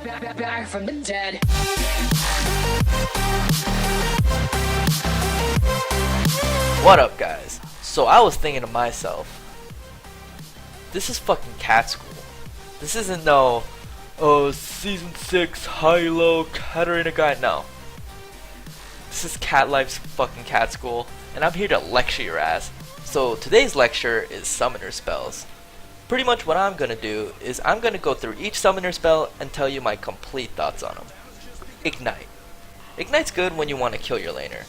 Back from the dead. What up, guys? So I was thinking to myself, this is fucking cat school. This isn't no, season 6 high-low Katarina guy. No. This is Katlife's fucking cat school, and I'm here to lecture your ass. So today's lecture is summoner spells. Pretty much what I'm gonna do is I'm gonna go through each summoner spell and tell you my complete thoughts on them. Ignite. Ignite's good when you want to kill your laner.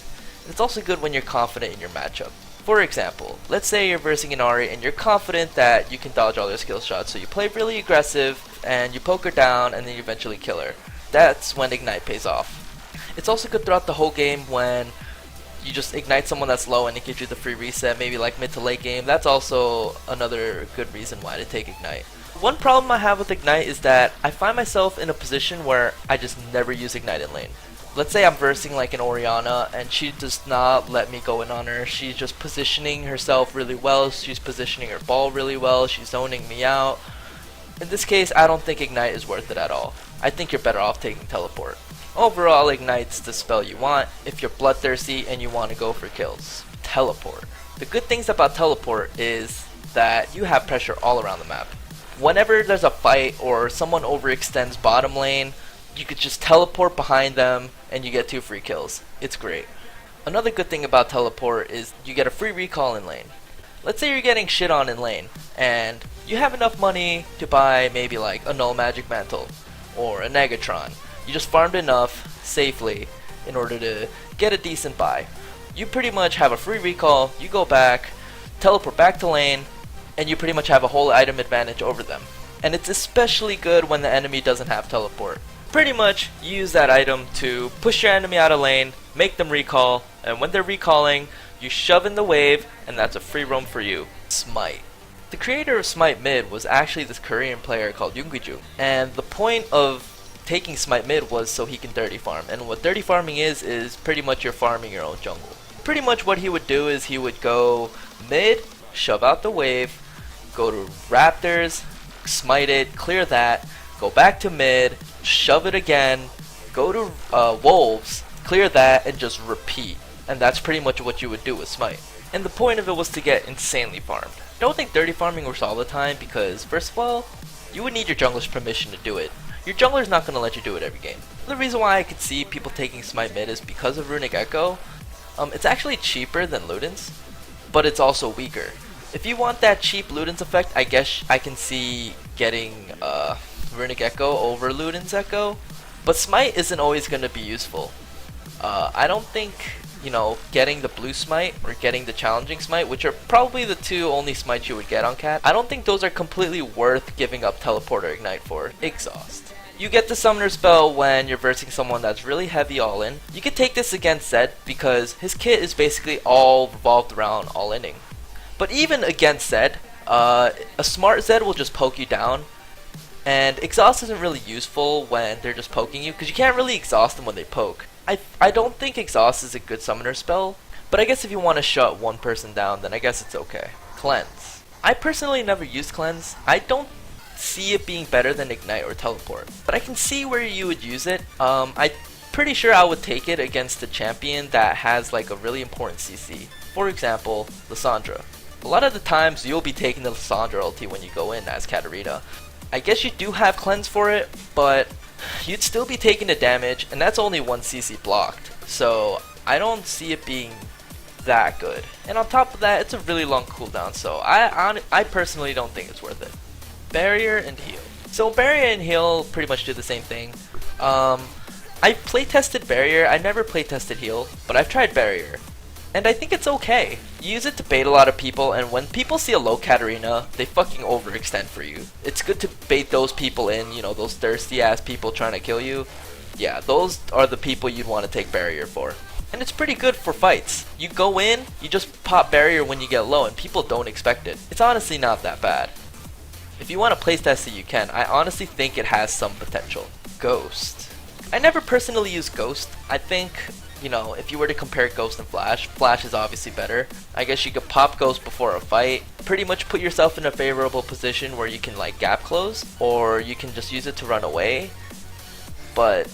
It's also good when you're confident in your matchup. For example, let's say you're versing an Ahri and you're confident that you can dodge all their skill shots, so you play really aggressive and you poke her down and then you eventually kill her. That's when Ignite pays off. It's also good throughout the whole game when you just ignite someone that's low and it gives you the free reset, maybe like mid to late game. That's also another good reason why to take Ignite. One problem I have with Ignite is that I find myself in a position where I just never use Ignite in lane. Let's say I'm versing like an Orianna and she does not let me go in on her. She's just positioning herself really well, she's positioning her ball really well, she's zoning me out. In this case, I don't think Ignite is worth it at all. I think you're better off taking Teleport. Overall, Ignite's the spell you want if you're bloodthirsty and you want to go for kills. Teleport. The good things about Teleport is that you have pressure all around the map. Whenever there's a fight or someone overextends bottom lane, you could just teleport behind them and you get 2 free kills. It's great. Another good thing about Teleport is you get a free recall in lane. Let's say you're getting shit on in lane and you have enough money to buy maybe like a Null Magic Mantle or a Negatron. You just farmed enough safely in order to get a decent buy. You pretty much have a free recall, you go back, teleport back to lane, and you pretty much have a whole item advantage over them. And it's especially good when the enemy doesn't have teleport. Pretty much, you use that item to push your enemy out of lane, make them recall, and when they're recalling, you shove in the wave, and that's a free roam for you. Smite. The creator of Smite Mid was actually this Korean player called Juju, and the point of taking Smite Mid was so he can dirty farm, and what dirty farming is pretty much you're farming your own jungle. Pretty much what he would do is he would go mid, shove out the wave, go to Raptors, smite it, clear that, go back to mid, shove it again, go to Wolves, clear that, and just repeat. And that's pretty much what you would do with Smite. And the point of it was to get insanely farmed. I don't think dirty farming works all the time because, first of all, you would need your jungler's permission to do it. Your jungler's not going to let you do it every game. The reason why I could see people taking Smite Mid is because of Runic Echo. It's actually cheaper than Luden's, but it's also weaker. If you want that cheap Luden's effect, I guess I can see getting Runic Echo over Luden's Echo, but Smite isn't always going to be useful. I don't think, getting the blue Smite or getting the challenging Smite, which are probably the 2 only Smites you would get on Cat, I don't think those are completely worth giving up Teleport or Ignite for. Exhaust. You get the summoner spell when you're versing someone that's really heavy all-in. You could take this against Zed because his kit is basically all revolved around all-inning. But even against Zed, a smart Zed will just poke you down, and exhaust isn't really useful when they're just poking you because you can't really exhaust them when they poke. I don't think exhaust is a good summoner spell, but I guess if you want to shut one person down, then I guess it's okay. Cleanse. I personally never used Cleanse. I don't see it being better than Ignite or Teleport, but I can see where you would use it. I'm pretty sure I would take it against a champion that has like a really important CC. For example, Lissandra. A lot of the times you'll be taking the Lissandra ulti when you go in as Katarina. I guess you do have Cleanse for it, but you'd still be taking the damage, and that's only 1 CC blocked, so I don't see it being that good. And on top of that, it's a really long cooldown, so I personally don't think it's worth it. Barrier and heal. So barrier and heal pretty much do the same thing. I playtested barrier. I never playtested heal, but I've tried barrier, and I think it's okay. You use it to bait a lot of people, and when people see a low Katarina, they fucking overextend for you. It's good to bait those people in, those thirsty ass people trying to kill you. Yeah, those are the people you'd want to take barrier for. And it's pretty good for fights. You go in, you just pop barrier when you get low, and people don't expect it. It's honestly not that bad. If you want to playtest it, you can. I honestly think it has some potential. Ghost. I never personally use Ghost. I think, if you were to compare Ghost and Flash, Flash is obviously better. I guess you could pop Ghost before a fight, pretty much put yourself in a favorable position where you can like gap close, or you can just use it to run away. but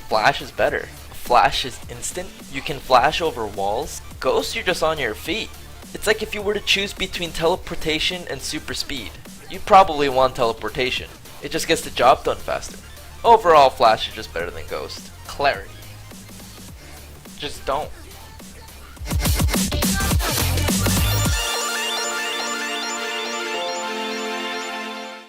Flash is better. Flash is instant. You can flash over walls. Ghost, you're just on your feet. It's like if you were to choose between teleportation and super speed. You'd probably want teleportation. It just gets the job done faster. Overall, Flash is just better than Ghost. Clarity. Just don't.